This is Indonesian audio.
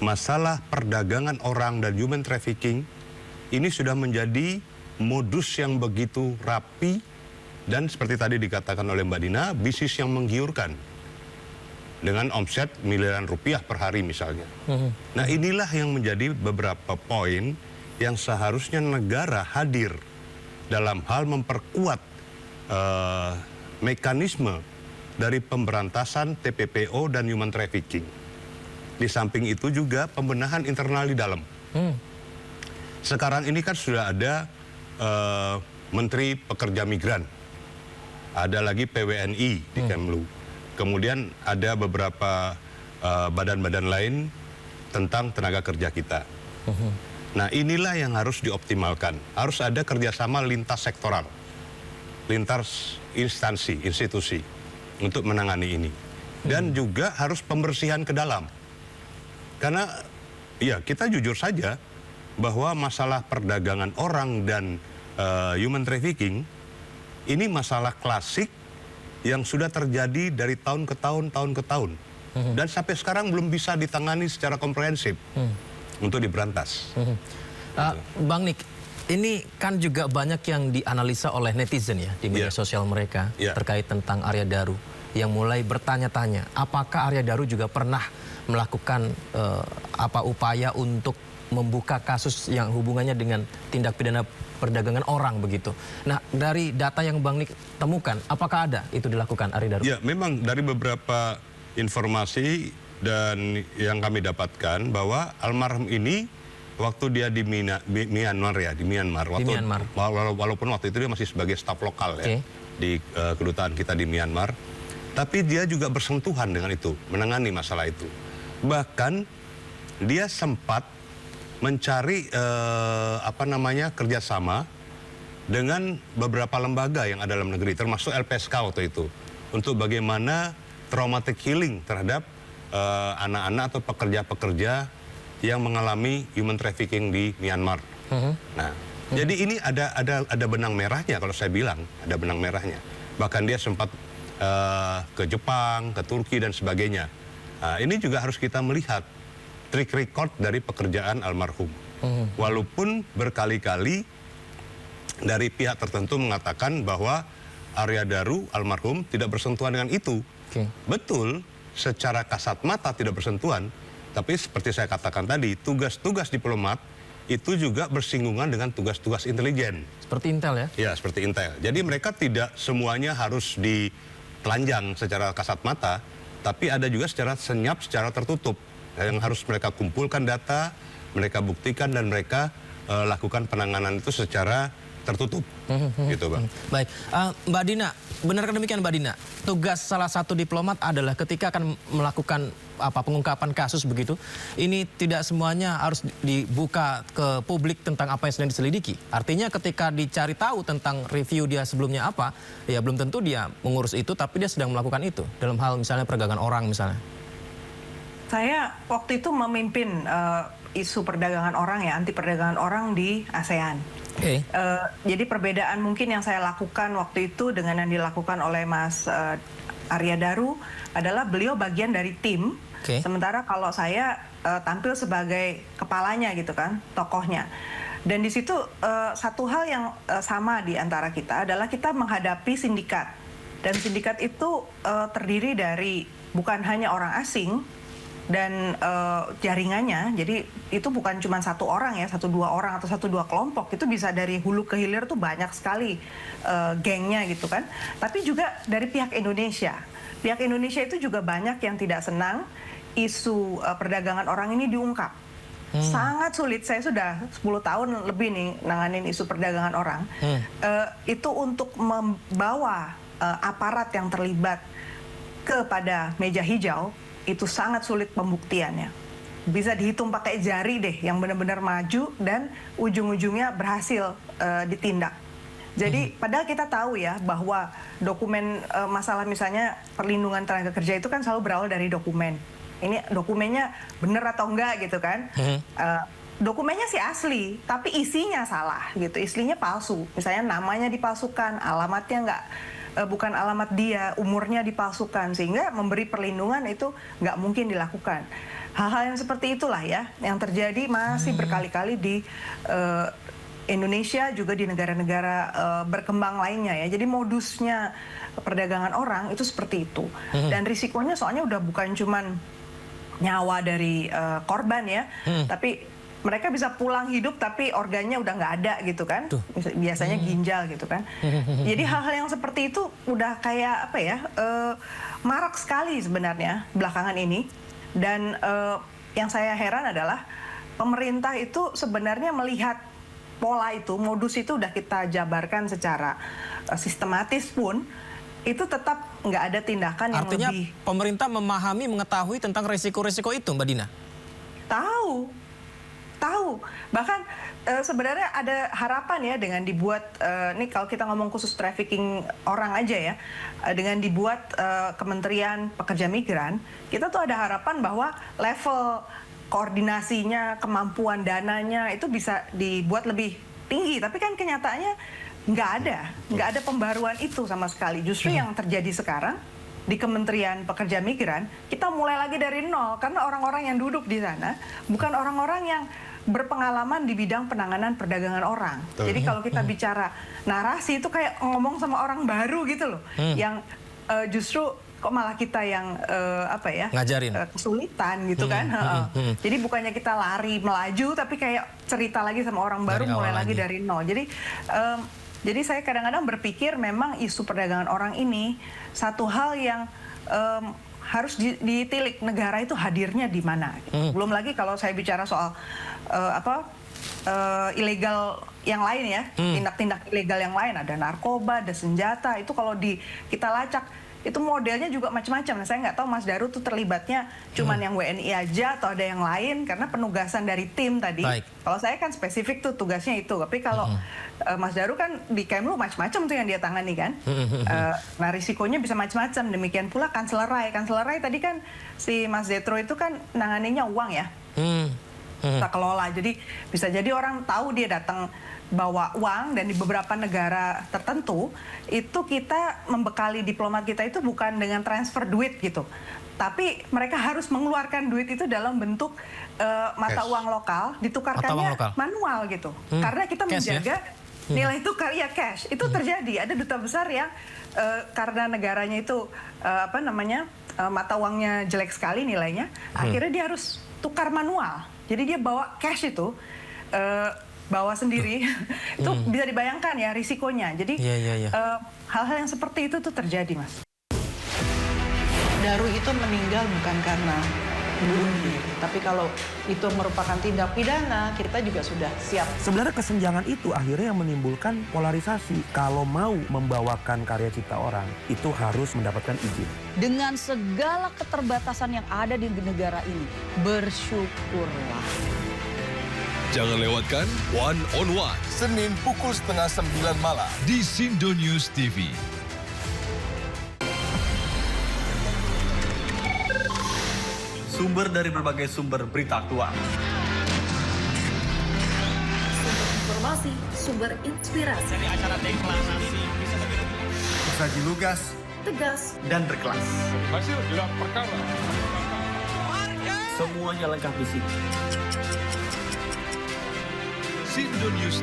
masalah perdagangan orang dan human trafficking ini sudah menjadi modus yang begitu rapi dan seperti tadi dikatakan oleh Mbak Dina, bisnis yang menggiurkan dengan omset miliaran rupiah per hari misalnya. Nah, inilah yang menjadi beberapa poin yang seharusnya negara hadir dalam hal memperkuat mekanisme dari pemberantasan TPPO dan human trafficking. Di samping itu juga pembenahan internal di dalam. Sekarang ini kan sudah ada Menteri Pekerja Migran, ada lagi PWNI di Kemlu, kemudian ada beberapa badan-badan lain tentang tenaga kerja kita. Nah, inilah yang harus dioptimalkan. Harus ada kerjasama lintas sektoral, lintas instansi, institusi untuk menangani ini. Dan juga harus pembersihan ke dalam. Karena ya kita jujur saja bahwa masalah perdagangan orang dan human trafficking ini masalah klasik yang sudah terjadi dari tahun ke tahun, dan sampai sekarang belum bisa ditangani secara komprehensif untuk diberantas. Bang Nik, ini kan juga banyak yang dianalisa oleh netizen ya di media sosial mereka terkait tentang Arya Daru yang mulai bertanya-tanya, apakah Arya Daru juga pernah melakukan upaya untuk membuka kasus yang hubungannya dengan tindak pidana perdagangan orang begitu. Nah, dari data yang Bang Nik temukan, apakah ada itu dilakukan Arya Daru? Ya, memang dari beberapa informasi dan yang kami dapatkan bahwa almarhum ini waktu dia di Myanmar ya, di Myanmar. Walaupun waktu itu dia masih sebagai staf lokal ya di kedutaan kita di Myanmar, tapi dia juga bersentuhan dengan itu, menangani masalah itu. Bahkan dia sempat mencari kerjasama dengan beberapa lembaga yang ada dalam negeri, termasuk LPSK waktu itu, untuk bagaimana traumatic healing terhadap anak-anak atau pekerja-pekerja yang mengalami human trafficking di Myanmar. Nah, jadi ini ada benang merahnya kalau saya bilang, ada benang merahnya. Bahkan dia sempat ke Jepang, ke Turki dan sebagainya. Nah, ini juga harus kita melihat track record dari pekerjaan almarhum. Walaupun berkali-kali dari pihak tertentu mengatakan bahwa Arya Daru almarhum tidak bersentuhan dengan itu. Betul, secara kasat mata tidak bersentuhan, tapi seperti saya katakan tadi, tugas-tugas diplomat itu juga bersinggungan dengan tugas-tugas intelijen. Seperti Intel ya? Ya, seperti Intel. Jadi mereka tidak semuanya harus ditelanjang secara kasat mata, tapi ada juga secara senyap, secara tertutup. Yang harus mereka kumpulkan data, mereka buktikan, dan mereka lakukan penanganan itu secara tertutup. Gitu, Bang. Baik, Mbak Dina, benarkah demikian Mbak Dina? Tugas salah satu diplomat adalah ketika akan melakukan pengungkapan kasus begitu, ini tidak semuanya harus dibuka ke publik tentang apa yang sedang diselidiki. Artinya ketika dicari tahu tentang review dia sebelumnya apa, ya belum tentu dia mengurus itu, tapi dia sedang melakukan itu dalam hal misalnya perdagangan orang misalnya. Saya waktu itu memimpin isu perdagangan orang ya, anti perdagangan orang di ASEAN. Jadi perbedaan mungkin yang saya lakukan waktu itu dengan yang dilakukan oleh Mas Arya Daru adalah beliau bagian dari tim, sementara kalau saya tampil sebagai kepalanya gitu kan, tokohnya. Dan di situ satu hal yang sama di antara kita adalah kita menghadapi sindikat. Dan sindikat itu terdiri dari bukan hanya orang asing, dan jaringannya, jadi itu bukan cuma satu orang ya, 1-2 orang atau 1-2 kelompok, itu bisa dari hulu ke hilir tuh banyak sekali gengnya gitu kan. Tapi juga dari pihak Indonesia itu juga banyak yang tidak senang isu perdagangan orang ini diungkap. Sangat sulit, saya sudah 10 tahun lebih nih nanganin isu perdagangan orang. Itu untuk membawa aparat yang terlibat kepada meja hijau, itu sangat sulit pembuktiannya. Bisa dihitung pakai jari deh yang benar-benar maju dan ujung-ujungnya berhasil ditindak. Jadi padahal kita tahu ya bahwa dokumen masalah misalnya perlindungan tenaga kerja itu kan selalu berawal dari dokumen. Ini dokumennya benar atau enggak gitu kan. Dokumennya sih asli, tapi isinya salah gitu, isinya palsu. Misalnya namanya dipalsukan, alamatnya enggak, bukan alamat dia, umurnya dipalsukan, sehingga memberi perlindungan itu nggak mungkin dilakukan. hal-hal yang seperti itulah ya yang terjadi masih berkali-kali di Indonesia, juga di negara-negara berkembang lainnya ya. Jadi modusnya perdagangan orang itu seperti itu. Dan risikonya soalnya udah bukan cuman nyawa dari korban ya, tapi mereka bisa pulang hidup tapi organnya udah nggak ada gitu kan. Biasanya ginjal gitu kan. Jadi hal-hal yang seperti itu udah kayak apa ya, marak sekali sebenarnya belakangan ini. Dan yang saya heran adalah pemerintah itu sebenarnya melihat pola itu, modus itu udah kita jabarkan secara sistematis pun, itu tetap nggak ada tindakan yang artinya lebih. pemerintah memahami, mengetahui tentang resiko-resiko itu, Mbak Dina? Tahu. Bahkan sebenarnya ada harapan ya dengan dibuat, nih kalau kita ngomong khusus trafficking orang aja ya, dengan dibuat Kementerian Pekerja Migran, kita tuh ada harapan bahwa level koordinasinya, kemampuan dananya itu bisa dibuat lebih tinggi. Tapi kan kenyataannya nggak ada pembaruan itu sama sekali. Justru yang terjadi sekarang di Kementerian Pekerja Migran, kita mulai lagi dari nol karena orang-orang yang duduk di sana bukan orang-orang yang berpengalaman di bidang penanganan perdagangan orang. Jadi kalau kita bicara narasi itu kayak ngomong sama orang baru gitu loh, yang justru kok malah kita yang ngajarin kesulitan gitu kan. Jadi bukannya kita lari melaju, tapi kayak cerita lagi sama orang baru, mulai lagi dari nol. Jadi saya kadang-kadang berpikir memang isu perdagangan orang ini satu hal yang harus ditilik, negara itu hadirnya di mana. Belum lagi kalau saya bicara soal ilegal yang lain ya, tindak-tindak ilegal yang lain, ada narkoba, ada senjata, itu kalau kita lacak itu modelnya juga macam-macam. Nah, saya nggak tahu Mas Daru tuh terlibatnya cuman yang WNI aja atau ada yang lain, karena penugasan dari tim tadi. Kalau saya kan spesifik tuh tugasnya itu, tapi kalau Mas Daru kan di Kemlu macam-macam tuh yang dia tangani kan. Nah risikonya bisa macam-macam. Demikian pula Kanslerai tadi kan si Mas Zetro itu kan nanganinya uang ya, kita kelola. Jadi bisa jadi orang tahu dia datang bawa uang, dan di beberapa negara tertentu itu kita membekali diplomat kita itu bukan dengan transfer duit gitu, tapi mereka harus mengeluarkan duit itu dalam bentuk mata uang lokal, ditukarkannya manual gitu, karena kita menjaga nilai tukar ya cash. Itu terjadi, ada duta besar yang karena negaranya itu mata uangnya jelek sekali nilainya, akhirnya dia harus tukar manual. Jadi dia bawa cash itu bawa sendiri. Itu bisa dibayangkan ya risikonya. Jadi hal-hal yang seperti itu tuh terjadi, Mas. Daru itu meninggal bukan karena bunuh diri, tapi kalau itu merupakan tindak pidana, kita juga sudah siap. Sebenarnya kesenjangan itu akhirnya yang menimbulkan polarisasi. Kalau mau membawakan karya cipta orang, itu harus mendapatkan izin. Dengan segala keterbatasan yang ada di negara ini, bersyukurlah. Jangan lewatkan One on One, Senin pukul 8:30 malam di Sindo News TV. Sumber dari berbagai sumber berita aktual. Sumber informasi, sumber inspirasi. Dari acara deklarasi bisa saji lugas, tegas, dan berkelas. Hasil gelar perkara. Semuanya lengkap di sini. Sindo News